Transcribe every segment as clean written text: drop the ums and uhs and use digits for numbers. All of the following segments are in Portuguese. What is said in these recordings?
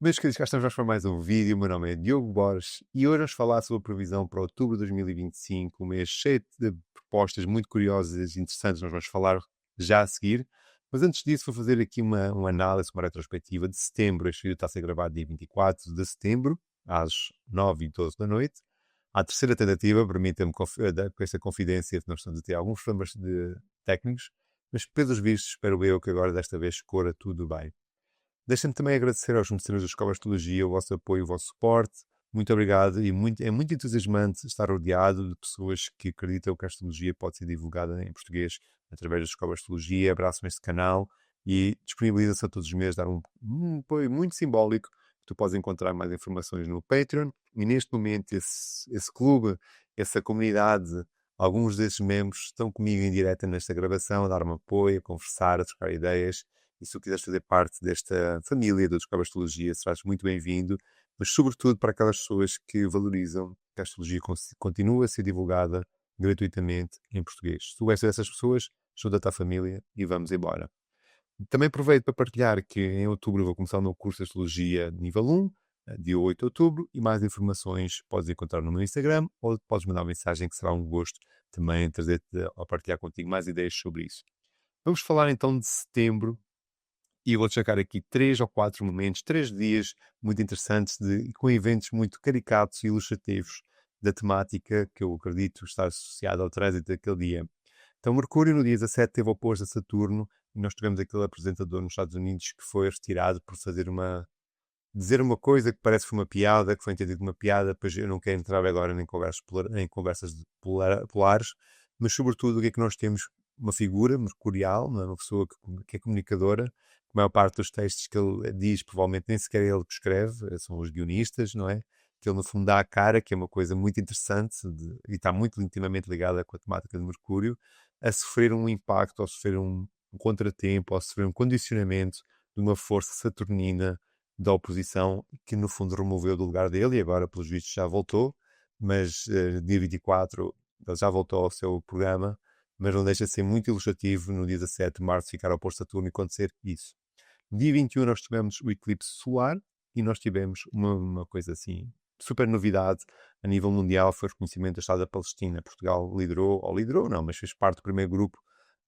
Meus queridos, cá estamos nós para mais um vídeo. O meu nome é Diogo Borges e hoje vamos falar sobre a previsão para outubro de 2025, um mês cheio de propostas muito curiosas e interessantes. Nós vamos falar já a seguir. Mas antes disso, vou fazer aqui uma análise, uma retrospectiva de setembro. Este vídeo está a ser gravado dia 24 de setembro, às 9h12 da noite. À terceira tentativa, permitam-me com esta confidência que nós estamos a ter alguns problemas técnicos, mas pelos vistos, espero eu que agora desta vez corra tudo bem. Deixem-me também agradecer aos mecenas da Escola de Astrologia o vosso apoio, o vosso suporte. Muito obrigado e é muito entusiasmante estar rodeado de pessoas que acreditam que a astrologia pode ser divulgada em português através da Escola de Astrologia. Abraçam este canal e disponibiliza-se a todos os meses dar um apoio muito simbólico. Tu podes encontrar mais informações no Patreon e neste momento esse clube, essa comunidade, alguns desses membros estão comigo em direto nesta gravação, a dar-me apoio, a conversar, a trocar ideias. E se tu quiseres fazer parte desta família do Descobre Astrologia, serás muito bem-vindo, mas sobretudo para aquelas pessoas que valorizam que a astrologia continue a ser divulgada gratuitamente em português. Se tu és dessas pessoas, junta-te à família e vamos embora. Também aproveito para partilhar que em outubro vou começar o meu curso de Astrologia nível 1, dia 8 de outubro, e mais informações podes encontrar no meu Instagram ou podes mandar uma mensagem que será um gosto também trazer-te a partilhar contigo mais ideias sobre isso. Vamos falar então de setembro e eu vou destacar aqui 3 ou 4 momentos, 3 dias muito interessantes com eventos muito caricatos e ilustrativos da temática que eu acredito estar associada ao trânsito daquele dia. Então, Mercúrio, no dia 17, teve oposto a Saturno e nós tivemos aquele apresentador nos Estados Unidos que foi retirado por dizer uma coisa que parece que foi uma piada, que foi entendido uma piada, pois eu não quero entrar agora em conversas polares, mas sobretudo o que é que nós temos? Uma figura mercurial, não é? Uma pessoa que é comunicadora. A maior parte dos textos que ele diz, provavelmente nem sequer é ele que escreve, são os guionistas, não é? Que ele no fundo dá a cara, que é uma coisa muito interessante e está muito intimamente ligada com a temática de Mercúrio, a sofrer um impacto, ou sofrer um contratempo, ou sofrer um condicionamento de uma força saturnina da oposição, que no fundo removeu do lugar dele e agora, pelos vistos, já voltou, mas dia 24 ele já voltou ao seu programa, mas não deixa de ser muito ilustrativo no dia 17 de março ficar oposto a Saturno e acontecer isso. No dia 21 nós tivemos o eclipse solar e nós tivemos uma coisa assim, super novidade a nível mundial, foi o reconhecimento do Estado da Palestina. Portugal liderou não, mas fez parte do primeiro grupo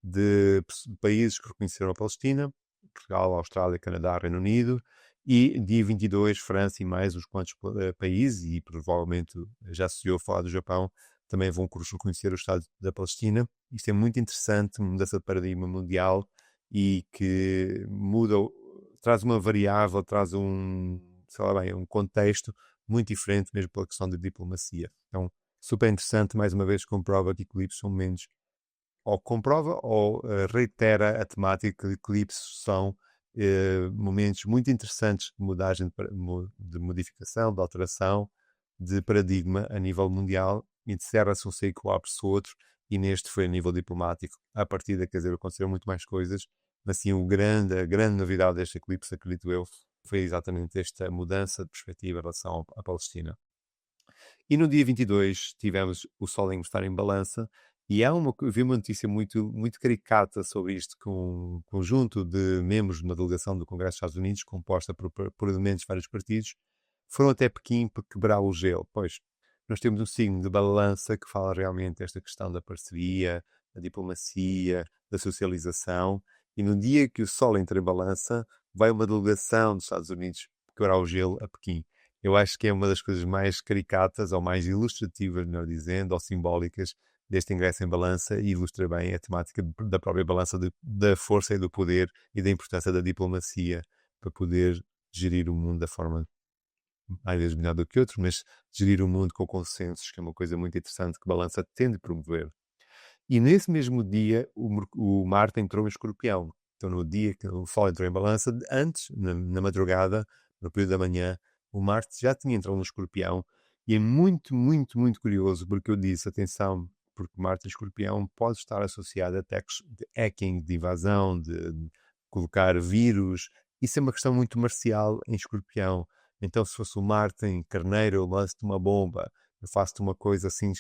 de países que reconheceram a Palestina, Portugal, Austrália, Canadá, Reino Unido, e dia 22, França e mais uns quantos países, e provavelmente já se ouviu falar do Japão, também vão reconhecer o Estado da Palestina. Isto é muito interessante, uma mudança de paradigma mundial e que traz uma variável, traz sei lá bem, um contexto muito diferente mesmo pela questão da diplomacia. Então, super interessante, mais uma vez comprova que eclipses são momentos, ou comprova ou reitera a temática que eclipses são momentos muito interessantes de mudagem, de modificação, de alteração, de paradigma a nível mundial. Encerra-se um ciclo, abre-se outro, e neste foi a nível diplomático. A partir da, quer dizer, aconteceram muito mais coisas, mas sim a grande novidade deste eclipse, acredito eu, foi exatamente esta mudança de perspectiva em relação à Palestina. E no dia 22 tivemos o Sol a estar em balança, e vi uma notícia muito caricata sobre isto, com um conjunto de membros de uma delegação do Congresso dos Estados Unidos, composta por elementos de vários partidos, foram até Pequim para quebrar o gelo. Pois, nós temos um signo de balança que fala realmente desta questão da parceria, da diplomacia, da socialização, e no dia que o Sol entra em balança, vai uma delegação dos Estados Unidos quebrar o gelo a Pequim. Eu acho que é uma das coisas mais caricatas, ou mais ilustrativas, melhor dizendo, ou simbólicas, deste ingresso em balança, e ilustra bem a temática da própria balança da força e do poder e da importância da diplomacia para poder gerir o mundo da forma, às vezes melhor do que outros, mas gerir o mundo com consensos, que é uma coisa muito interessante que balança tende a promover. E nesse mesmo dia, o Marte entrou em Escorpião. Então, no dia que o Sol entrou em balança, antes, na madrugada, no período da manhã, o Marte já tinha entrado no Escorpião. E é muito, muito, muito curioso, porque eu disse, atenção, porque Marte em Escorpião pode estar associado a attacks de hacking, de invasão, de colocar vírus. Isso é uma questão muito marcial em Escorpião. Então, se fosse o Marte em Carneiro, eu lanço-te uma bomba, eu faço-te uma coisa assim,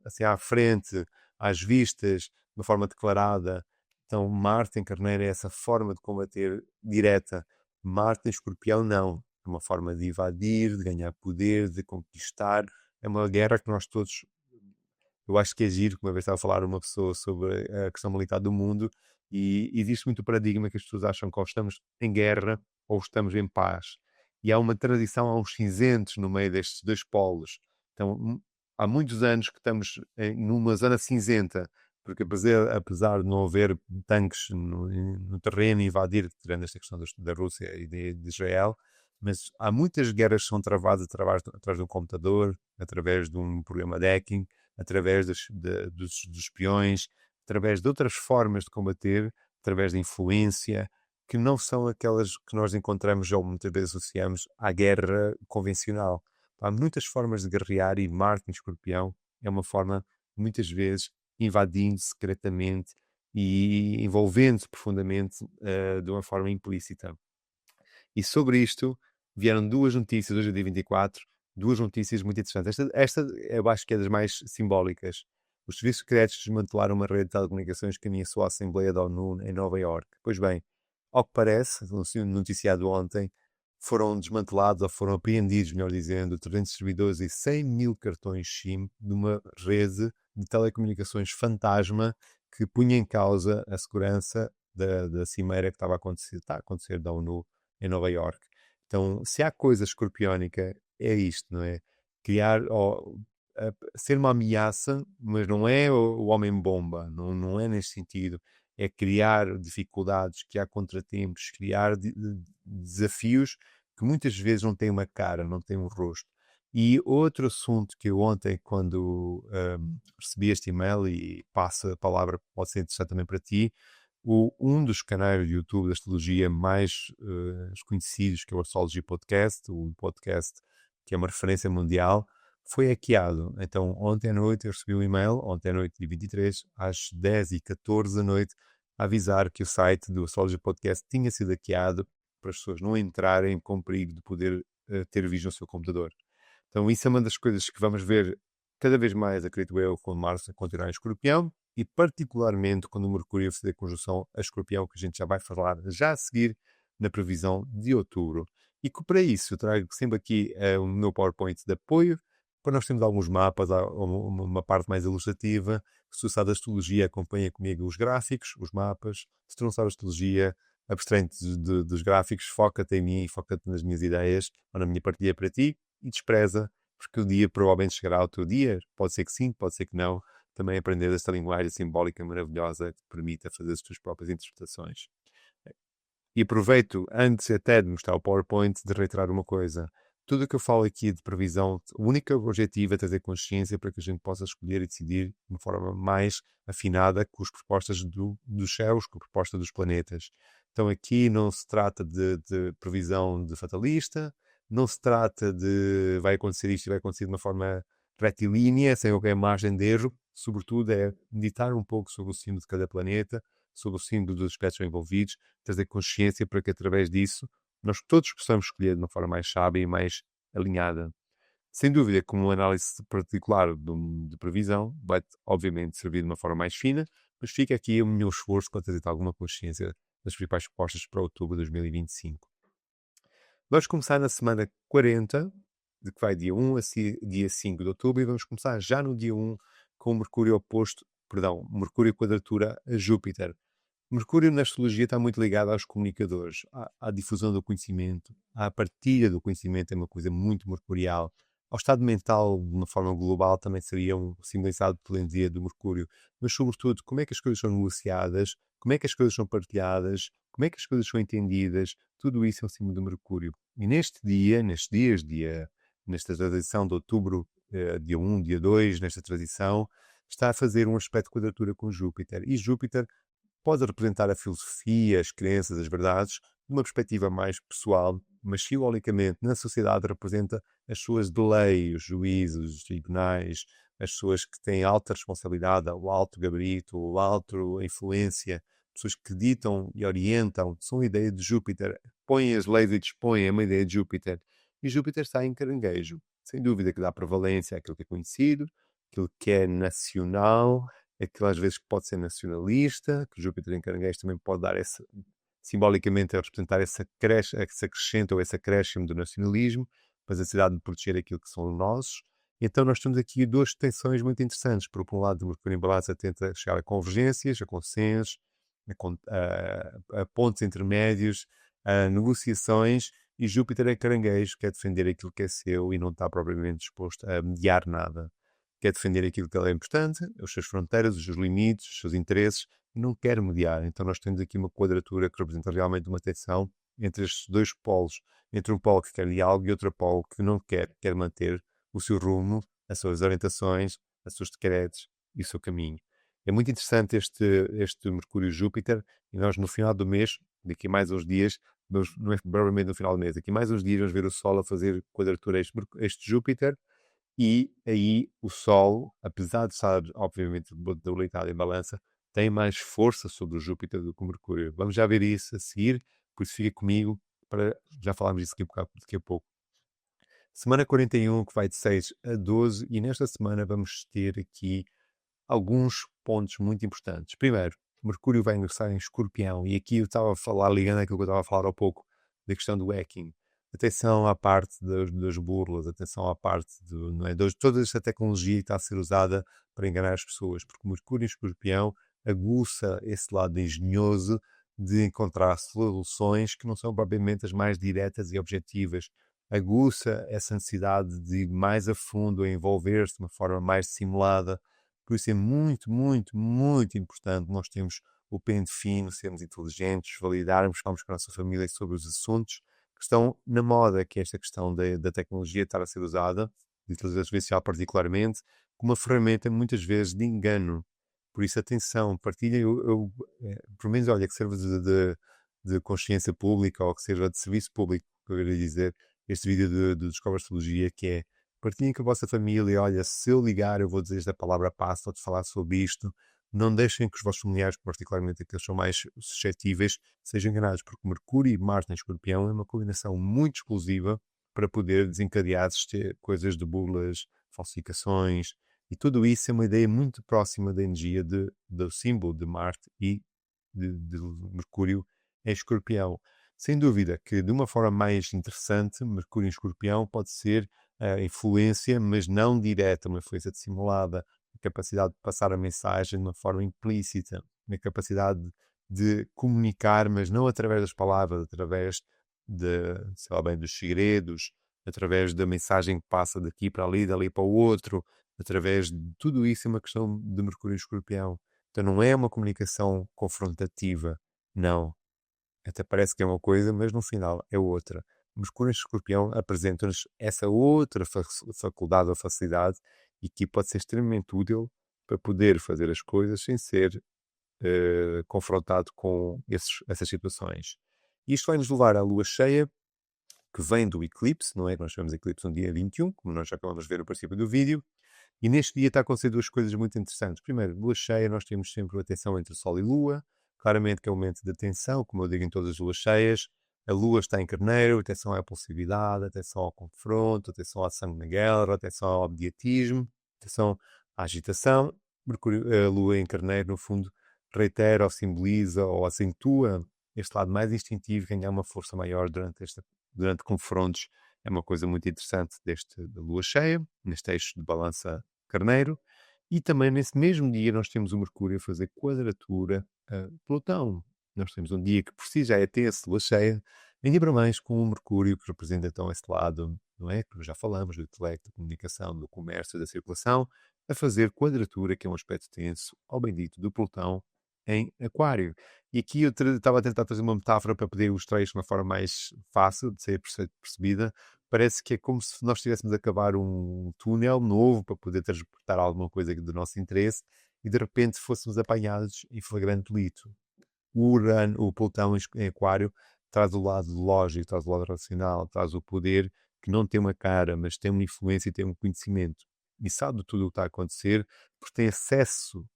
assim à frente, às vistas, de uma forma declarada. Então, Marte em Carneiro é essa forma de combater direta. Marte em Escorpião não. É uma forma de invadir, de ganhar poder, de conquistar. É uma guerra que nós todos. Eu acho que é giro, que uma vez estava a falar uma pessoa sobre a questão militar do mundo e existe muito o paradigma que as pessoas acham que ou estamos em guerra ou estamos em paz. E há uma tradição, há uns cinzentos no meio destes dois polos. Então, há muitos anos que estamos numa zona cinzenta, porque apesar de não haver tanques no terreno invadir, tirando esta questão da Rússia e de Israel, mas há muitas guerras que são travadas através de um computador, através de um programa de hacking, através dos espiões, através de outras formas de combater, através da influência, que não são aquelas que nós encontramos ou muitas vezes associamos à guerra convencional. Há muitas formas de guerrear e Marte em Escorpião é uma forma, muitas vezes, invadindo secretamente e envolvendo-se profundamente de uma forma implícita. E sobre isto vieram duas notícias hoje, dia 24, duas notícias muito interessantes. Esta eu acho que é das mais simbólicas. Os serviços secretos desmantelaram uma rede de telecomunicações que ameaçou a Assembleia da ONU em Nova Iorque. Pois bem, ao que parece, noticiado ontem, foram desmantelados ou foram apreendidos, melhor dizendo, 300 servidores e 100 mil cartões SIM de uma rede de telecomunicações fantasma que punha em causa a segurança da cimeira que está a acontecer da ONU em Nova Iorque. Então, se há coisa escorpiónica, é isto, não é? Criar, ser uma ameaça, mas não é o homem-bomba, não é nesse sentido. É criar dificuldades, criar contratempos, criar desafios que muitas vezes não têm uma cara, não têm um rosto. E outro assunto que eu ontem, quando recebi este e-mail, e passo a palavra, pode ser interessante também para ti, um dos canais de YouTube de astrologia mais conhecidos, que é o Astrology Podcast, o podcast que é uma referência mundial, foi hackeado. Então, ontem à noite eu recebi um e-mail, ontem à noite, dia 23, às 10h14 da noite, a avisar que o site do Astrology Podcast tinha sido hackeado para as pessoas não entrarem com perigo de poder ter vídeo no seu computador. Então, isso é uma das coisas que vamos ver cada vez mais, acredito eu, quando Marte continuar em Escorpião, e particularmente quando o Mercúrio fazer conjunção a Escorpião, que a gente já vai falar já a seguir na previsão de outubro. E que para isso eu trago sempre aqui o meu PowerPoint de apoio, para nós termos alguns mapas, uma parte mais ilustrativa. Se tu sabes astrologia, acompanha comigo os gráficos, os mapas. Se tu não sabes astrologia, abstrai-te dos gráficos, foca-te em mim, foca-te nas minhas ideias, ou na minha partilha para ti, e despreza, porque o dia provavelmente chegará ao teu dia, pode ser que sim, pode ser que não, também aprender esta linguagem simbólica maravilhosa que te permita fazer as tuas próprias interpretações. E aproveito, antes até de mostrar o PowerPoint, de reiterar uma coisa. Tudo o que eu falo aqui de previsão, o único objetivo é trazer consciência para que a gente possa escolher e decidir de uma forma mais afinada com as propostas dos céus, com a proposta dos planetas. Então aqui não se trata de previsão de fatalista, não se trata de vai acontecer isto e vai acontecer de uma forma retilínea, sem qualquer margem de erro. Sobretudo é meditar um pouco sobre o símbolo de cada planeta, sobre o símbolo dos aspectos envolvidos, trazer consciência para que através disso nós todos possamos escolher de uma forma mais sábia e mais alinhada. Sem dúvida, como uma análise particular de previsão, vai obviamente servir de uma forma mais fina, mas fica aqui o meu esforço para trazer alguma consciência das principais propostas para outubro de 2025. Vamos começar na semana 40, de que vai dia 1 a dia 5 de outubro, e vamos começar já no dia 1 com o Mercúrio oposto, Mercúrio quadratura a Júpiter. Mercúrio na astrologia está muito ligado aos comunicadores, à difusão do conhecimento, à partilha do conhecimento, é uma coisa muito mercurial. Ao estado mental, de uma forma global, também seria simbolizado pela energia do Mercúrio. Mas, sobretudo, como é que as coisas são negociadas, como é que as coisas são partilhadas, como é que as coisas são entendidas, tudo isso é um símbolo do Mercúrio. E nestes dias, nesta transição de outubro, dia 1, dia 2, nesta transição, está a fazer um aspecto de quadratura com Júpiter. E Júpiter pode representar a filosofia, as crenças, as verdades, de uma perspectiva mais pessoal, mas simbolicamente na sociedade representa as suas de lei, os juízes, os tribunais, as pessoas que têm alta responsabilidade, o alto gabarito, o alto influência, pessoas que ditam e orientam, são a ideia de Júpiter, põem as leis e dispõem, é uma ideia de Júpiter. E Júpiter está em Caranguejo, sem dúvida que dá prevalência àquilo que é conhecido, aquilo que é nacional, aquilo às vezes que pode ser nacionalista, que Júpiter em Caranguejo também pode dar essa simbolicamente a representar esse acrescento ou esse acréscimo do nacionalismo, mas a necessidade de proteger aquilo que são os nossos. Então nós temos aqui duas tensões muito interessantes. Por um lado, o Mercúrio em Balança tenta chegar a convergências, a consensos, a pontos intermédios, a negociações, e Júpiter é caranguejo, quer defender aquilo que é seu e não está propriamente disposto a mediar nada. Quer defender aquilo que é importante, as suas fronteiras, os seus limites, os seus interesses, e não quer mediar. Então nós temos aqui uma quadratura que representa realmente uma tensão entre estes dois polos, entre um polo que quer diálogo e outro polo que não quer manter o seu rumo, as suas orientações, os seus decretos e o seu caminho. É muito interessante este Mercúrio-Júpiter, e nós no final do mês, daqui a mais uns dias, não é provavelmente no final do mês, daqui a mais uns dias vamos ver o Sol a fazer quadratura a este Júpiter, e aí o Sol, apesar de estar obviamente debilitado em balança, tem mais força sobre o Júpiter do que o Mercúrio. Vamos já ver isso a seguir, por isso fica comigo, para já falarmos disso daqui a pouco. Semana 41, que vai de 6 a 12, e nesta semana vamos ter aqui alguns pontos muito importantes. Primeiro, Mercúrio vai ingressar em Escorpião, e aqui eu estava a falar, ligando àquilo que eu estava a falar há pouco, da questão do hacking. Atenção à parte das burlas, atenção à parte de toda esta tecnologia que está a ser usada para enganar as pessoas, porque Mercúrio em Escorpião aguça esse lado engenhoso de encontrar soluções que não são propriamente as mais diretas e objetivas. Aguça essa necessidade de ir mais a fundo, a envolver-se de uma forma mais simulada. Por isso é muito, muito, muito importante nós termos o pente fino, sermos inteligentes, validarmos, falarmos com a nossa família sobre os assuntos que estão na moda, que é esta questão da tecnologia estar a ser usada, de inteligência artificial particularmente, como uma ferramenta muitas vezes de engano. Por isso, atenção, partilhem, pelo menos, olha, que serve de consciência pública ou que seja de serviço público, que eu queria dizer, este vídeo de Descobre Astrologia, que é: partilhem com a vossa família, olha, se eu ligar eu vou dizer esta palavra passo, vou-te falar sobre isto. Não deixem que os vossos familiares, particularmente aqueles que são mais suscetíveis, sejam enganados, porque Mercúrio e Marte em Escorpião é uma combinação muito explosiva para poder desencadear coisas de burlas, falsificações, e tudo isso é uma ideia muito próxima da energia do símbolo de Marte e de Mercúrio em Escorpião. Sem dúvida que, de uma forma mais interessante, Mercúrio em Escorpião pode ser a influência, mas não direta, uma influência dissimulada, a capacidade de passar a mensagem de uma forma implícita, a capacidade de comunicar, mas não através das palavras, através sei lá bem, dos segredos, através da mensagem que passa daqui para ali, dali para o outro, através de tudo isso. É uma questão de Mercúrio e Escorpião. Então não é uma comunicação confrontativa, não. Até parece que é uma coisa, mas no final é outra. Mercúrio e Escorpião apresentam-nos essa outra faculdade ou facilidade, e que pode ser extremamente útil para poder fazer as coisas sem ser confrontado com essas situações. Isto vai nos levar à lua cheia, que vem do eclipse, não é? Nós chamamos de eclipse no dia 21, como nós já acabamos de ver no princípio do vídeo. E neste dia está a acontecer duas coisas muito interessantes. Primeiro, lua cheia, nós temos sempre a tensão entre Sol e Lua. Claramente que é um momento de atenção, como eu digo em todas as luas cheias. A Lua está em Carneiro, atenção à impulsividade, atenção ao confronto, atenção ao sangue na guerra, atenção ao objetismo, atenção à agitação. Mercúrio, a Lua em Carneiro, no fundo, reitera ou simboliza ou acentua este lado mais instintivo, ganhar uma força maior durante confrontos. É uma coisa muito interessante da lua cheia, neste eixo de balança Carneiro. E também nesse mesmo dia nós temos o Mercúrio a fazer quadratura a Plutão. Nós temos um dia que por si já é tenso, lua cheia, ainda mais com o Mercúrio, que representa então esse lado, não é? Que já falamos, do intelecto, da comunicação, do comércio, da circulação, a fazer quadratura, que é um aspecto tenso, ao bendito do Plutão em Aquário. E aqui eu estava a tentar fazer uma metáfora para poder ilustrar isto de uma forma mais fácil de ser percebida. Parece que é como se nós estivéssemos a acabar um túnel novo para poder transportar alguma coisa do nosso interesse, e de repente fôssemos apanhados em flagrante delito. O Plutão em Aquário traz o lado lógico, traz o lado racional, traz o poder, que não tem uma cara, mas tem uma influência e tem um conhecimento. E sabe de tudo o que está a acontecer, porque tem acesso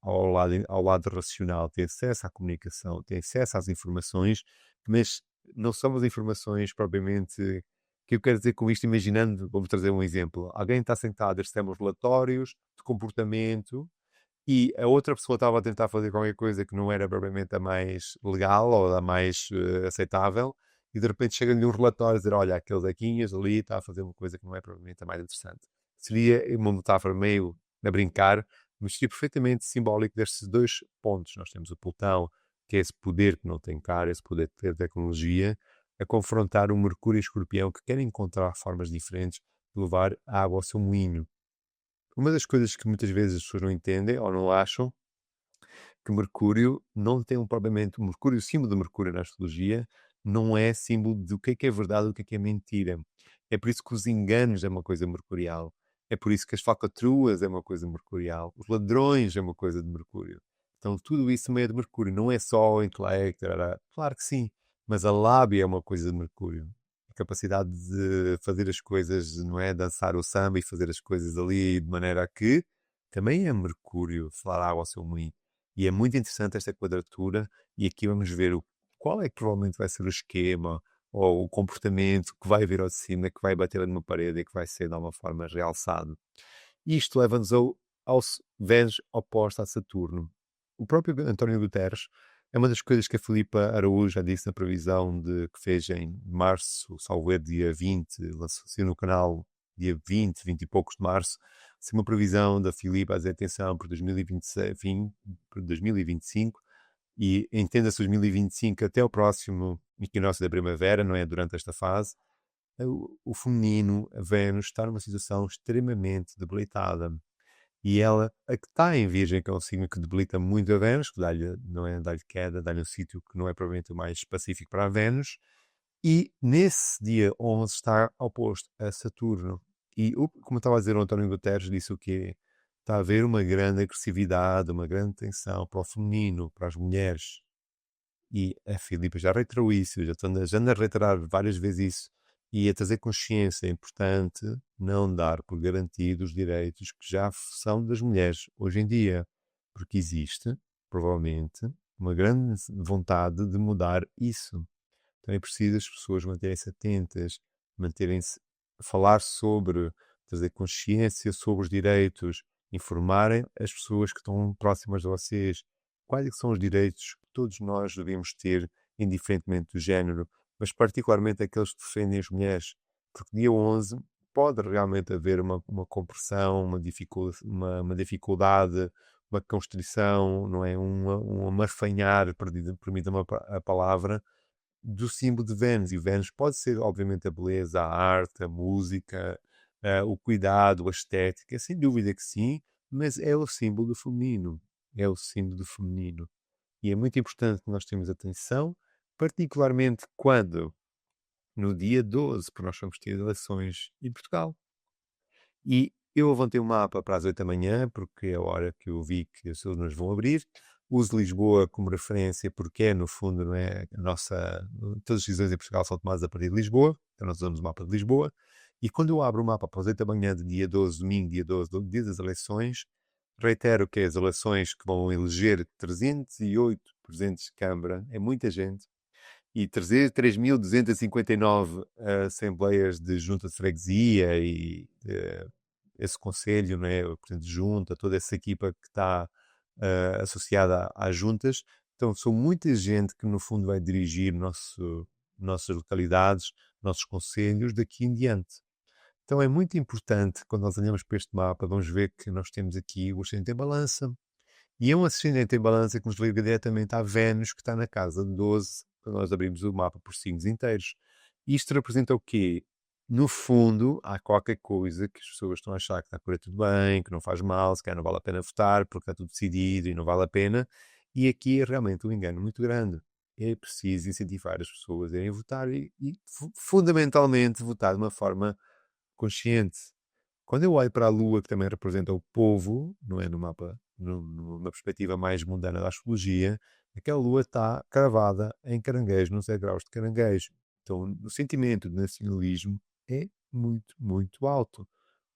ao lado racional, tem acesso à comunicação, tem acesso às informações, mas não são as informações propriamente. O que eu quero dizer com isto? Imaginando, vamos trazer um exemplo: alguém está sentado a receber relatórios de comportamento, e a outra pessoa estava a tentar fazer qualquer coisa que não era propriamente a mais legal ou a mais aceitável, e de repente chega-lhe um relatório a dizer, olha, aquele Zequinhas ali está a fazer uma coisa que não é propriamente a mais interessante. Seria uma metáfora meio a brincar, mas seria perfeitamente simbólico destes dois pontos. Nós temos o Plutão, que é esse poder que não tem cara, esse poder de ter tecnologia, a confrontar o Mercúrio e o Escorpião, que querem encontrar formas diferentes de levar a água ao seu moinho. Uma das coisas que muitas vezes as pessoas não entendem ou não acham que Mercúrio não tem propriamente. O Mercúrio, o símbolo de Mercúrio na astrologia, não é símbolo do que é verdade e o que é mentira. É por isso que os enganos é uma coisa mercurial. É por isso que as falcatruas é uma coisa mercurial. Os ladrões é uma coisa de Mercúrio. Então tudo isso meio de Mercúrio. Não é só o intelecto. Claro que sim. Mas a lábia é uma coisa de Mercúrio. A capacidade de fazer as coisas, não é? Dançar o samba e fazer as coisas ali de maneira a que também é Mercúrio falar água ao seu moinho. E é muito interessante esta quadratura, e aqui vamos ver qual é que provavelmente vai ser o esquema ou o comportamento que vai vir ao de cima, que vai bater numa parede e que vai ser de alguma forma realçado. Isto leva-nos ao Vênus oposto a Saturno. O próprio António Guterres é uma das coisas que a Filipa Araújo já disse na previsão que fez em março, salvo erro, dia 20, lançou-se no canal dia 20 e poucos de março, se uma previsão da Filipa a dizer atenção por 2025 e entenda-se 2025 até o próximo equinócio da primavera, não é? Durante esta fase, o feminino, a Vênus, está numa situação extremamente debilitada. E ela, a que está em Virgem, que é um signo que debilita muito a Vênus, que dá-lhe, não é, dá-lhe queda, dá-lhe um sítio que não é provavelmente o mais pacífico para a Vênus, e nesse dia 11 está oposto a Saturno. E, como estava a dizer o António Guterres, disse o quê? Está a haver uma grande agressividade, uma grande tensão para o feminino, para as mulheres. E a Filipa já reiterou isso, já anda a reiterar várias vezes isso, e a trazer consciência. É importante não dar por garantido os direitos que já são das mulheres hoje em dia, porque existe, provavelmente, uma grande vontade de mudar isso. Então é preciso as pessoas manterem-se atentas, manterem-se a falar sobre, trazer consciência sobre os direitos, informarem as pessoas que estão próximas de vocês quais é que são os direitos que todos nós devemos ter, indiferentemente do género, mas particularmente aqueles que defendem as mulheres, porque dia 11 pode realmente haver uma compressão, uma dificuldade, uma constrição, não é? Um amarfanhar, permita-me a palavra, do símbolo de Vênus. E Vênus pode ser, obviamente, a beleza, a arte, a música, o cuidado, a estética, sem dúvida que sim, mas é o símbolo do feminino. É o símbolo do feminino. E é muito importante que nós tenhamos atenção, particularmente quando, no dia 12, porque nós vamos ter eleições em Portugal. E eu levantei o mapa para as 8 da manhã, porque é a hora que eu vi que as urnas vão abrir. Uso Lisboa como referência, porque é, no fundo, não é, todas as decisões em Portugal são tomadas a partir de Lisboa, então nós usamos o mapa de Lisboa. E quando eu abro o mapa para as 8 da manhã de dia 12, domingo, dia 12, do dia das eleições, reitero que as eleições que vão eleger 308 presidentes de Câmara, é muita gente, e trazer 3.259 assembleias de junta de freguesia e esse conselho, não é? Portanto, junta, toda essa equipa que está associada às juntas. Então, são muita gente que, no fundo, vai dirigir nossas localidades, nossos conselhos daqui em diante. Então, é muito importante, quando nós olhamos para este mapa, vamos ver que nós temos aqui o ascendente em balança, e é um ascendente em balança que nos liga diretamente à Vênus, que está na casa de 12, quando nós abrimos o mapa por signos inteiros. Isto representa o quê? No fundo, há qualquer coisa que as pessoas estão a achar que está a correr tudo bem, que não faz mal, se calhar não vale a pena votar, porque está tudo decidido e não vale a pena. E aqui é realmente um engano muito grande. É preciso incentivar as pessoas a irem votar e fundamentalmente, votar de uma forma consciente. Quando eu olho para a Lua, que também representa o povo, não é no mapa, numa perspectiva mais mundana da astrologia, aquela Lua está cravada em caranguejo, nos 0 graus de caranguejo. Então, o sentimento de nacionalismo é muito, muito alto.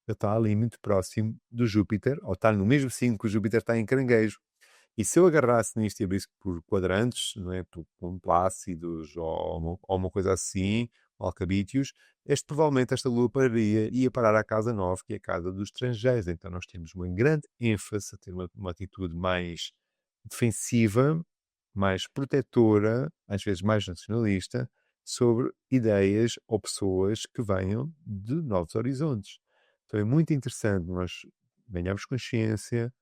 Ele está ali muito próximo do Júpiter, ou está no mesmo signo que o Júpiter está em caranguejo. E se eu agarrasse nisto e abrisse por quadrantes, não é, por Plácidos ou uma coisa assim, Alcabítios, provavelmente esta lua ia parar à casa 9, que é a casa dos estrangeiros. Então nós temos uma grande ênfase a ter uma atitude mais defensiva, mais protetora, às vezes mais nacionalista, sobre ideias ou pessoas que venham de novos horizontes. Então é muito interessante nós ganharmos consciência,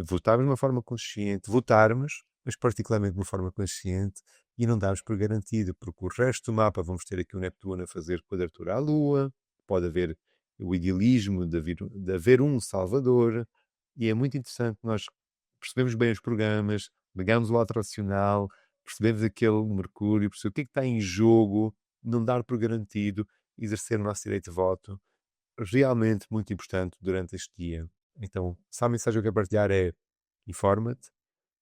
votarmos de uma forma consciente, votarmos, mas particularmente de uma forma consciente, e não darmos por garantido, porque o resto do mapa vamos ter aqui o Neptuno a fazer quadratura à Lua, pode haver o idealismo de haver um Salvador, e é muito interessante nós percebemos bem os programas, ligamos o lado racional, percebemos aquele Mercúrio, percebemos o que é que está em jogo, não dar por garantido, exercer o nosso direito de voto, realmente muito importante durante este dia. Então, se a mensagem que eu quero partilhar é informa-te,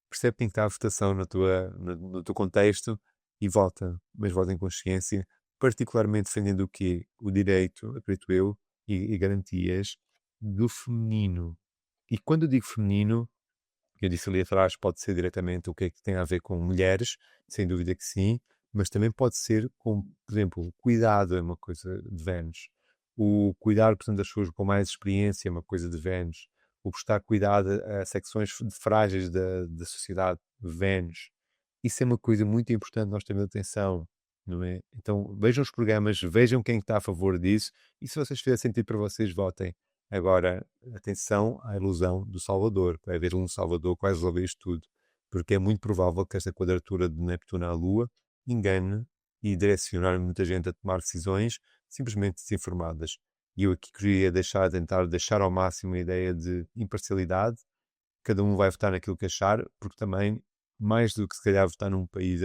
percebe quem está a votação no teu contexto e vota, mas vota em consciência, particularmente defendendo o quê? O direito, acredito eu, e garantias do feminino. E quando eu digo feminino, eu disse ali atrás, pode ser diretamente o que é que tem a ver com mulheres, sem dúvida que sim, mas também pode ser com, por exemplo, o cuidado é uma coisa de Vênus. O cuidar, portanto, das pessoas com mais experiência é uma coisa de Vênus. O prestar cuidado a secções frágeis da sociedade, Vênus. Isso é uma coisa muito importante nós termos atenção, não é? Então, vejam os programas, vejam quem está a favor disso, e se vocês fizerem sentido para vocês, votem. Agora, atenção à ilusão do Salvador. Vai haver um Salvador que vai resolver isto tudo. Porque é muito provável que esta quadratura de Neptuno à Lua engane e direcione muita gente a tomar decisões simplesmente desinformadas. E eu aqui queria tentar deixar ao máximo a ideia de imparcialidade. Cada um vai votar naquilo que achar, porque também, mais do que se calhar votar num país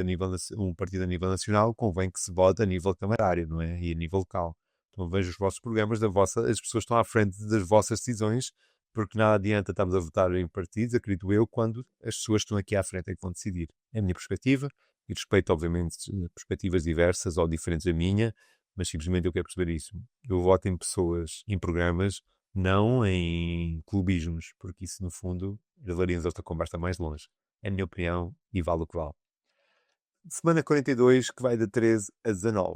um partido a nível nacional, convém que se vote a nível camarário, não é? E a nível local. Então vejo os vossos programas, as pessoas estão à frente das vossas decisões, porque nada adianta estarmos a votar em partidos, acredito eu, quando as pessoas que estão aqui à frente é que vão decidir. É a minha perspectiva, e respeito, obviamente, perspectivas diversas ou diferentes da minha, mas simplesmente eu quero perceber isso. Eu voto em pessoas, em programas, não em clubismos, porque isso, no fundo, levaria-nos esta conversa mais longe. É a minha opinião e vale o que vale. Semana 42, que vai de 13 a 19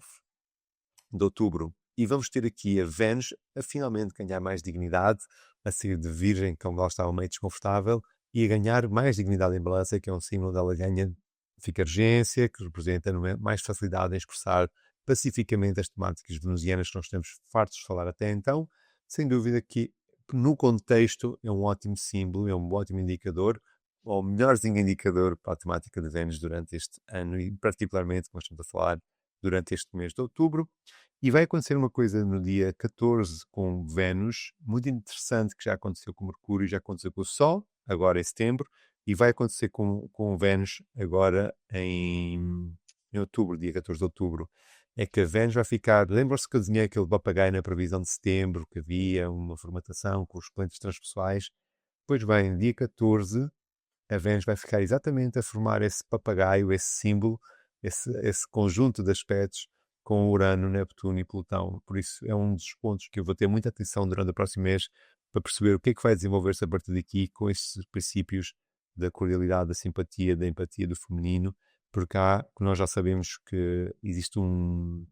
de outubro. E vamos ter aqui a Vênus a finalmente ganhar mais dignidade, a sair de Virgem, como ela estava meio desconfortável, e a ganhar mais dignidade em Balança, que é um símbolo dela ganha ficargência, que representa mais facilidade em expressar pacificamente as temáticas venusianas que nós temos fartos de falar até então. Sem dúvida que, no contexto, é um ótimo símbolo, é um ótimo indicador, ou melhorzinho indicador para a temática de Vênus durante este ano e particularmente, como estamos a falar, durante este mês de outubro. E vai acontecer uma coisa no dia 14 com Vênus, muito interessante, que já aconteceu com Mercúrio, já aconteceu com o Sol, agora em setembro, e vai acontecer com Vênus agora em outubro, dia 14 de outubro. É que a Vênus vai ficar... Lembram-se que eu desenhei aquele papagaio na previsão de setembro, que havia uma formatação com os planetas transpessoais? Pois bem, dia 14, a Vênus vai ficar exatamente a formar esse papagaio, esse símbolo, esse conjunto de aspectos com Urano, Neptuno e Plutão. Por isso é um dos pontos que eu vou ter muita atenção durante o próximo mês para perceber o que é que vai desenvolver-se a partir daqui com estes princípios da cordialidade, da simpatia, da empatia do feminino, porque nós já sabemos que existe um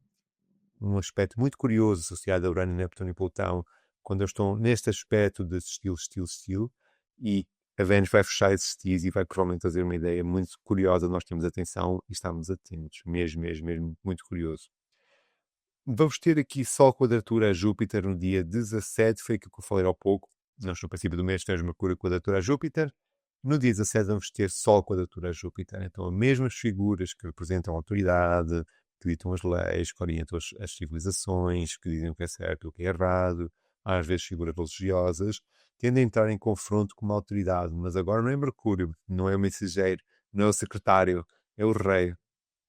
aspecto muito curioso associado a Urano, Neptuno e Plutão, quando eles estão neste aspecto de estilo, e a Vênus vai fechar esses estilos e vai provavelmente trazer uma ideia muito curiosa. Nós temos atenção e estamos atentos, mesmo muito curioso. Vamos ter aqui Sol quadratura a Júpiter no dia 17, foi aquilo que eu falei há pouco. Nós no princípio do mês temos Mercúrio quadratura a Júpiter. No dia 17 vamos ter Sol quadratura a Júpiter. Então as mesmas figuras que representam a autoridade, que ditam as leis, que orientam as civilizações, que dizem o que é certo e o que é errado, às vezes figuras religiosas, tendem a entrar em confronto com uma autoridade. Mas agora não é Mercúrio, não é o mensageiro, não é o secretário, é o rei.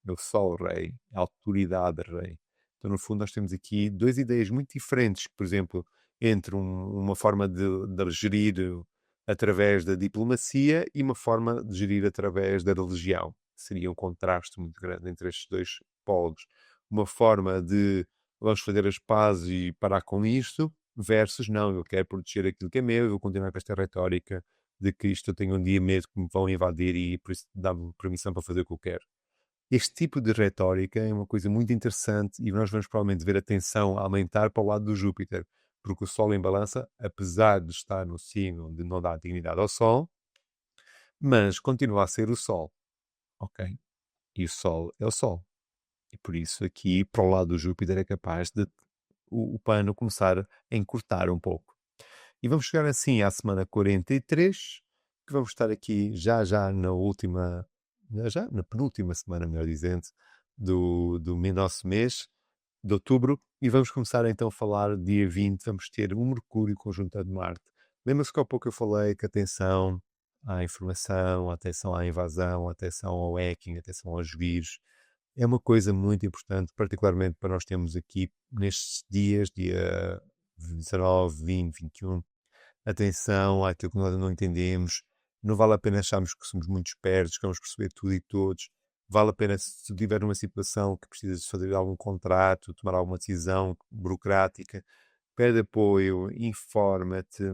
É o Sol rei, a autoridade rei. Então, no fundo, nós temos aqui duas ideias muito diferentes, por exemplo, entre uma forma de gerir através da diplomacia e uma forma de gerir através da religião. Seria um contraste muito grande entre estes dois polos. Uma forma de vamos fazer as pazes e parar com isto, versus não, eu quero proteger aquilo que é meu, eu vou continuar com esta retórica de que isto eu tenho um dia medo que me vão invadir e por isso dá-me permissão para fazer o que eu quero. Este tipo de retórica é uma coisa muito interessante e nós vamos provavelmente ver a tensão aumentar para o lado do Júpiter, porque o Sol em Balança, apesar de estar no signo de não dar dignidade ao Sol, mas continua a ser o Sol, ok? E o Sol é o Sol. E por isso aqui, para o lado do Júpiter, é capaz de o pano começar a encurtar um pouco. E vamos chegar assim à semana 43, que vamos estar aqui já na última, já na penúltima semana, melhor dizendo, do nosso mês de outubro, e vamos começar então a falar dia 20, vamos ter um Mercúrio conjunto a de Marte. Lembra-se que há pouco eu falei que atenção à informação, atenção à invasão, atenção ao hacking, atenção aos vírus, é uma coisa muito importante, particularmente para nós termos aqui nestes dias, dia 19, 20, 21, atenção àquilo que nós não entendemos. Não vale a pena acharmos que somos muito espertos, que vamos perceber tudo e todos. Vale a pena, se tiver uma situação que precisas fazer algum contrato, tomar alguma decisão burocrática, pede apoio, informa-te,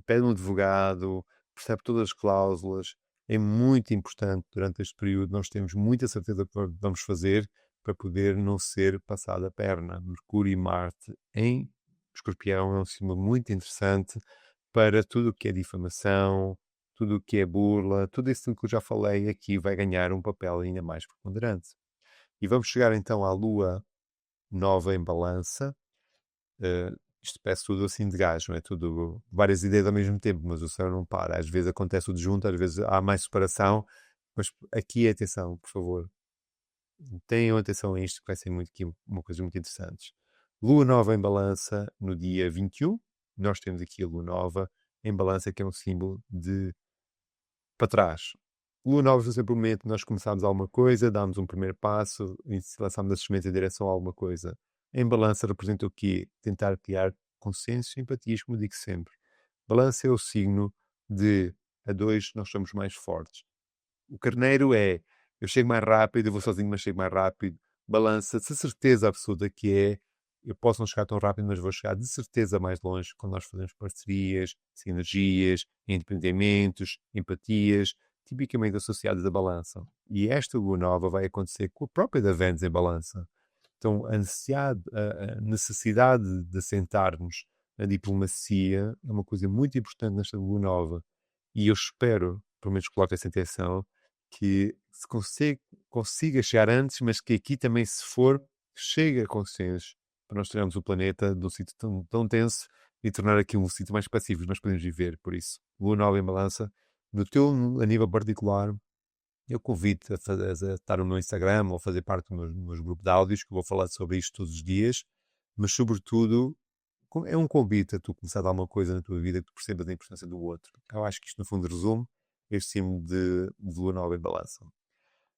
pede um advogado, percebe todas as cláusulas. É muito importante durante este período nós temos muita certeza do que vamos fazer para poder não ser passado a perna. Mercúrio e Marte em Escorpião é um símbolo muito interessante para tudo o que é difamação, tudo o que é burla, tudo isso que eu já falei aqui vai ganhar um papel ainda mais preponderante. E vamos chegar então à Lua nova em Balança. Isto parece tudo assim de gás, não é? Tudo, várias ideias ao mesmo tempo, mas o céu não para. Às vezes acontece tudo junto, às vezes há mais separação, mas aqui atenção, por favor. Tenham atenção a isto, que vai ser muito, uma coisa muito interessante. Lua nova em Balança no dia 21. Nós temos aqui a Lua nova em Balança, que é um símbolo de para trás. Lua nova é sempre o momento que nós começamos alguma coisa, damos um primeiro passo e lançamos as sementes em direção a alguma coisa. Em Balança representa o quê? Tentar criar consenso e empatias, como digo sempre. Balança é o signo de a dois nós somos mais fortes. O carneiro é eu chego mais rápido, eu vou sozinho, mas chego mais rápido. Balança, de certeza absoluta que é eu posso não chegar tão rápido, mas vou chegar de certeza mais longe quando nós fazemos parcerias, sinergias, empreendimentos, empatias, tipicamente associadas à balança. E esta lua nova vai acontecer com a própria da Vênus em balança. Então, a necessidade de assentarmos na diplomacia é uma coisa muito importante nesta lua nova. E eu espero, pelo menos coloco essa intenção, que se consiga chegar antes, mas que aqui também, se for, chegue a consenso para nós tirarmos o planeta de um sítio tão tenso e tornar aqui um sítio mais pacífico que nós podemos viver. Por isso, lua nova em balança, no teu a nível particular, eu convido a estar no meu Instagram ou fazer parte do meu grupo de áudios, que eu vou falar sobre isto todos os dias, mas sobretudo é um convite a tu começar a dar uma coisa na tua vida que tu percebas a importância do outro. Eu acho que isto no fundo resume este símbolo de lua nova em balança.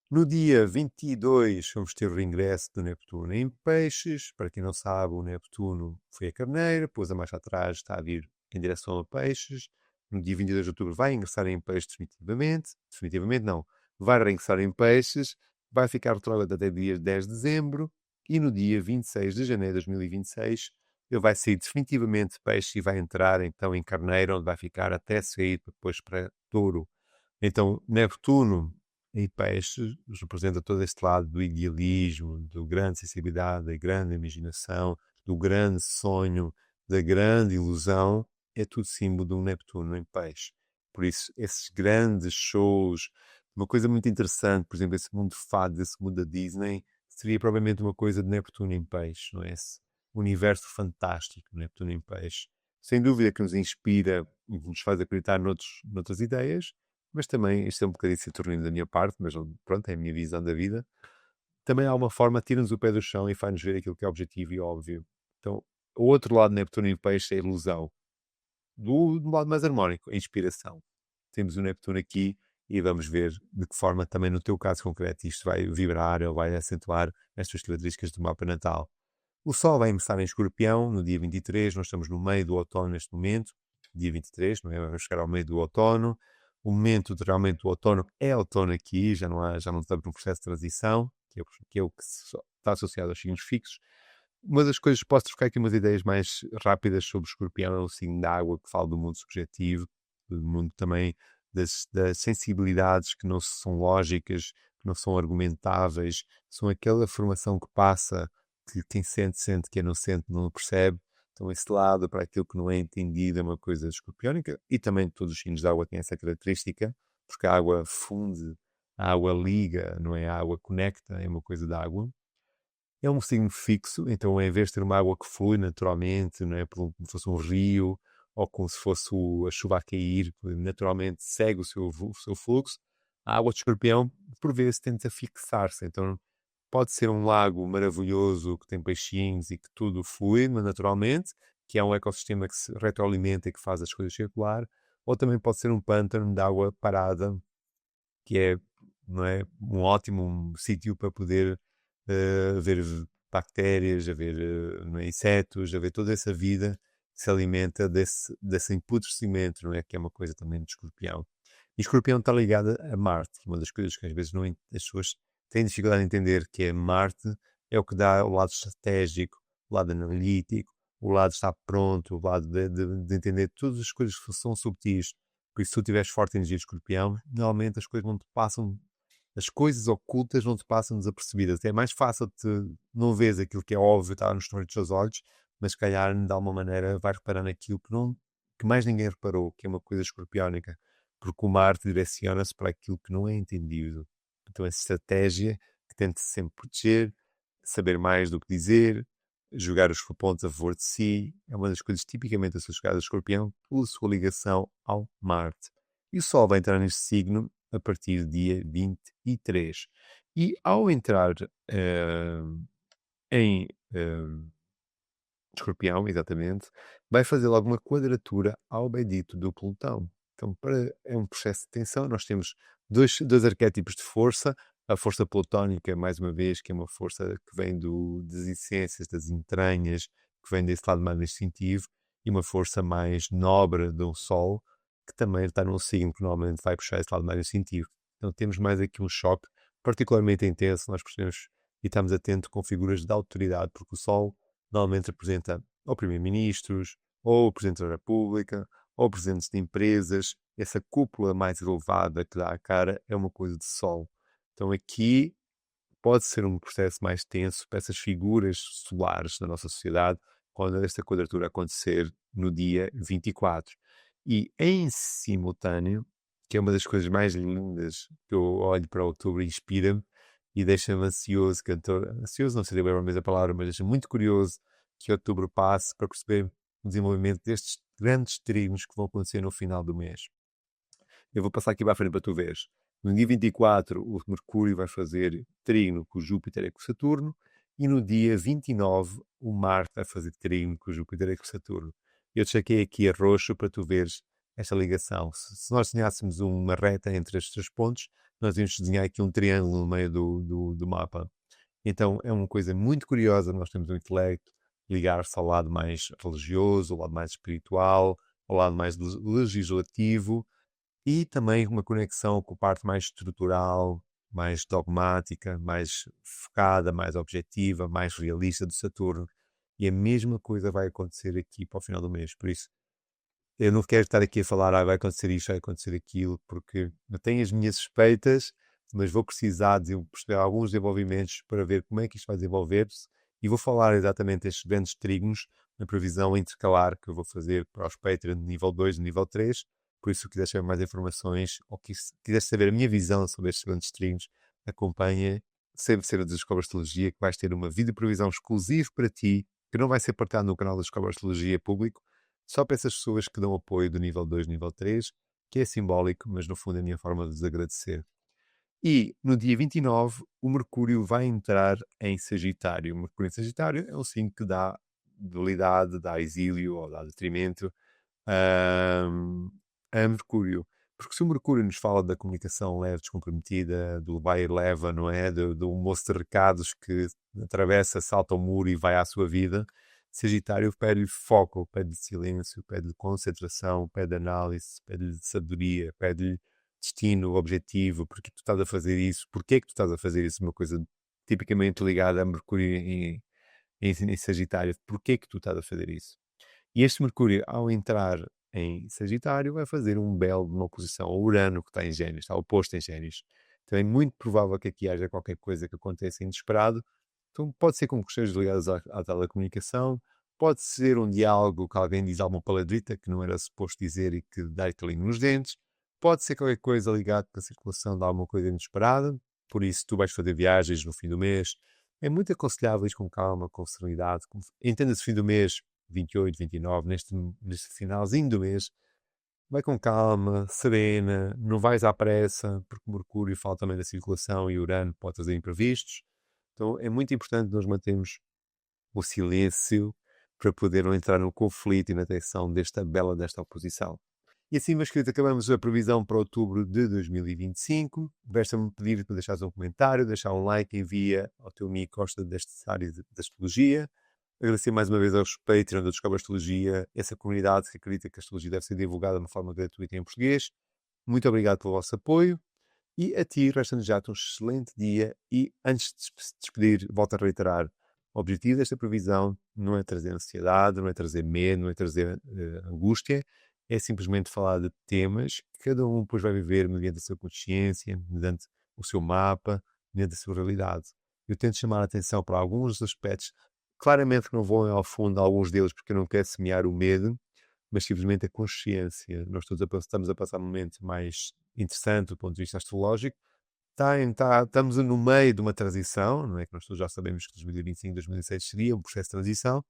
No dia 22 vamos ter o reingresso do Neptuno em Peixes. Para quem não sabe, o Neptuno foi a Carneiro, depois a mais atrás está a vir em direção a Peixes. No dia 22 de outubro vai ingressar em Peixes definitivamente. Definitivamente não. Vai reingressar em Peixes, vai ficar retrógrado até dia 10 de dezembro e no dia 26 de janeiro de 2026 ele vai sair definitivamente de Peixes e vai entrar então em Carneiro, onde vai ficar até sair depois para Touro. Então, Neptuno em Peixes representa todo este lado do idealismo, do grande sensibilidade, da grande imaginação, do grande sonho, da grande ilusão. É tudo símbolo de um Neptuno em Peixe. Por isso, esses grandes shows, uma coisa muito interessante, por exemplo, esse mundo de fado, esse mundo da Disney, seria provavelmente uma coisa de Neptuno em Peixe, não é? Esse universo fantástico, Neptuno em Peixe. Sem dúvida que nos inspira e nos faz acreditar noutras ideias, mas também, isto é um bocadinho saturnino da minha parte, mas pronto, é a minha visão da vida. Também há uma forma, tira-nos o pé do chão e faz-nos ver aquilo que é objetivo e óbvio. Então, o outro lado de Neptuno em Peixe é a ilusão. Do lado mais harmónico, a inspiração. Temos o Neptuno aqui e vamos ver de que forma também no teu caso concreto isto vai vibrar ou vai acentuar estas características do mapa natal. O Sol vai ingressar em Escorpião no dia 23, nós estamos no meio do outono neste momento, dia 23, não é? Vamos chegar ao meio do outono. O momento de, realmente do outono é outono aqui, já não estamos num processo de transição, que é o que está associado aos signos fixos. Uma das coisas, posso trocar aqui umas ideias mais rápidas sobre o Escorpião, é o signo da água que fala do mundo subjetivo, do mundo também das sensibilidades que não são lógicas, que que não são argumentáveis, são aquela formação que passa, que quem sente, sente, quem não sente, não percebe. Então, esse lado para aquilo que não é entendido é uma coisa escorpiónica, e também todos os signos de água têm essa característica, porque a água funde, a água liga, não é? A água conecta, é uma coisa da água. É um signo fixo, então em vez de ter uma água que flui naturalmente, não é? Como se fosse um rio, ou como se fosse a chuva a cair, que naturalmente segue o seu fluxo, a água de escorpião, por vezes, tenta fixar-se. Então, pode ser um lago maravilhoso que tem peixinhos e que tudo flui naturalmente, que é um ecossistema que se retroalimenta e que faz as coisas circular, ou também pode ser um pântano de água parada, que é, não é, um ótimo sítio para poder haver bactérias, haver não é, insetos, haver toda essa vida que se alimenta desse emputrecimento, não é? Que é uma coisa também de escorpião. E escorpião está ligada a Marte, uma das coisas que às vezes as pessoas têm dificuldade em entender, que é Marte é o que dá o lado estratégico, o lado analítico, o lado de estar pronto, o lado de entender todas as coisas que são subtis. Por isso, se tu tiveres forte energia de escorpião, normalmente as coisas não te passam, as coisas ocultas não te passam desapercebidas. É mais fácil de não vês aquilo que é óbvio, está nos dos teus olhos, mas se calhar, de alguma maneira, vai reparando aquilo que mais ninguém reparou, que é uma coisa escorpiónica, porque o Marte direciona-se para aquilo que não é entendido. Então, essa estratégia que tenta sempre proteger, saber mais do que dizer, jogar os pontos a favor de si, é uma das coisas tipicamente associadas ao escorpião, pela sua ligação ao Marte. E o Sol vai entrar neste signo a partir do dia 23. E ao entrar em Escorpião, exatamente, vai fazer logo uma quadratura ao bendito do Plutão. Então, é um processo de tensão. Nós temos dois arquétipos de força. A força plutónica, mais uma vez, que é uma força que vem das essências, das entranhas, que vem desse lado mais instintivo, e uma força mais nobre do Sol, que também está num signo que normalmente vai puxar esse lado mais instintivo. Então, temos mais aqui um choque particularmente intenso. Nós percebemos e estamos atentos com figuras de autoridade, porque o Sol normalmente representa ou primeiro-ministros, ou o Presidente da República, ou presidentes de empresas. Essa cúpula mais elevada que dá a cara é uma coisa de Sol. Então aqui pode ser um processo mais tenso para essas figuras solares da nossa sociedade quando esta quadratura acontecer no dia 24. E em simultâneo, que é uma das coisas mais lindas que eu olho para outubro e inspira-me e deixa-me ansioso, ansioso não seria bem a mesma palavra, mas deixa-me muito curioso que outubro passe para perceber o desenvolvimento destes grandes trígonos que vão acontecer no final do mês. Eu vou passar aqui para a frente para tu veres. No dia 24, o Mercúrio vai fazer trígono com Júpiter e com Saturno, e no dia 29, o Marte vai fazer trígono com Júpiter e com Saturno. Eu destaquei aqui a roxo para tu veres esta ligação. Se nós desenhássemos uma reta entre estes três pontos, nós íamos desenhar aqui um triângulo no meio do mapa. Então é uma coisa muito curiosa. Nós temos o intelecto ligar-se ao lado mais religioso, ao lado mais espiritual, ao lado mais legislativo, e também uma conexão com a parte mais estrutural, mais dogmática, mais focada, mais objetiva, mais realista do Saturno. E a mesma coisa vai acontecer aqui para o final do mês. Por isso, eu não quero estar aqui a falar, vai acontecer isto, vai acontecer aquilo, porque eu tenho as minhas suspeitas, mas vou precisar de perceber alguns desenvolvimentos para ver como é que isto vai desenvolver-se, e vou falar exatamente destes grandes trígonos na previsão intercalar que eu vou fazer para os Patreon de nível 2 e nível 3. Por isso, se quiseres saber mais informações, ou quiseres saber a minha visão sobre estes grandes trígonos, acompanha sempre ser a Descobre Astrologia, que vais ter uma vídeo previsão exclusivo para ti, que não vai ser partilhado no canal da Descobre Astrologia público, só para essas pessoas que dão apoio do nível 2, nível 3, que é simbólico, mas no fundo é a minha forma de vos agradecer. E no dia 29, o Mercúrio vai entrar em Sagitário. O Mercúrio em Sagitário é um signo que dá dualidade, dá exílio ou dá detrimento a Mercúrio. Porque se o Mercúrio nos fala da comunicação leve, descomprometida, do vai e leva, não é? Do moço de recados que atravessa, salta o muro e vai à sua vida, Sagitário pede-lhe foco, pede-lhe silêncio, pede-lhe concentração, pede análise, pede-lhe sabedoria, pede-lhe destino, objetivo, porque tu estás a fazer isso, porque é que tu estás a fazer isso, uma coisa tipicamente ligada a Mercúrio em Sagitário, porque é que tu estás a fazer isso? E este Mercúrio, ao entrar em Sagitário, vai fazer uma oposição ao Urano, que está em Gêmeos, está oposto em Gêmeos. Então é muito provável que aqui haja qualquer coisa que aconteça inesperado. Então pode ser com questões ligadas à telecomunicação, pode ser um diálogo que alguém diz alguma palavrita que não era suposto dizer e que dá calinho nos dentes, pode ser qualquer coisa ligada à circulação de alguma coisa inesperada, por isso tu vais fazer viagens no fim do mês, é muito aconselhável ir com calma, com serenidade, entenda-se fim do mês, 28, 29, neste finalzinho do mês, vai com calma, serena, não vais à pressa, porque Mercúrio fala também da circulação e Urano pode trazer imprevistos. Então é muito importante nós mantermos o silêncio para poder não entrar no conflito e na tensão desta oposição. E assim, meus queridos, acabamos a previsão para outubro de 2025. Resta-me pedir para deixares um comentário, deixar um like, envia ao teu amigo que gosta desta área da astrologia. Agradecer mais uma vez aos Patreon da Descobre Astrologia, essa comunidade que acredita que a astrologia deve ser divulgada de uma forma gratuita em português. Muito obrigado pelo vosso apoio. E a ti, resta-nos já um excelente dia. E antes de se despedir, volto a reiterar: o objetivo desta previsão não é trazer ansiedade, não é trazer medo, não é trazer angústia, é simplesmente falar de temas que cada um depois vai viver mediante a sua consciência, mediante o seu mapa, mediante a sua realidade. Eu tento chamar a atenção para alguns aspectos, claramente que não vou ao fundo a alguns deles porque eu não quero semear o medo, mas simplesmente a consciência. Nós todos estamos a passar um momento mais interessante do ponto de vista astrológico. Estamos no meio de uma transição, não é que nós todos já sabemos que 2025, 2026 seria um processo de transição,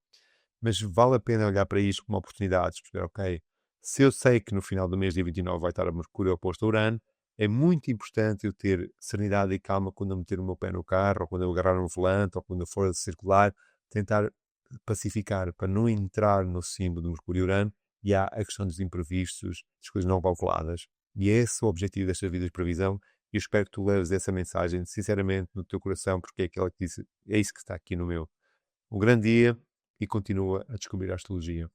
mas vale a pena olhar para isto como oportunidades, perceber, ok, se eu sei que no final do mês, dia 29, vai estar a Mercúrio oposto a Urano, é muito importante eu ter serenidade e calma quando eu meter o meu pé no carro, ou quando eu agarrar um volante, ou quando eu for a circular, tentar pacificar, para não entrar no símbolo do Mercúrio e Urano, e há a questão dos imprevistos, das coisas não calculadas. E esse é o objetivo destas vidas de previsão, e eu espero que tu leves essa mensagem, sinceramente, no teu coração, porque é aquela que disse, é isso que está aqui no meu. Um grande dia e continua a descobrir a astrologia.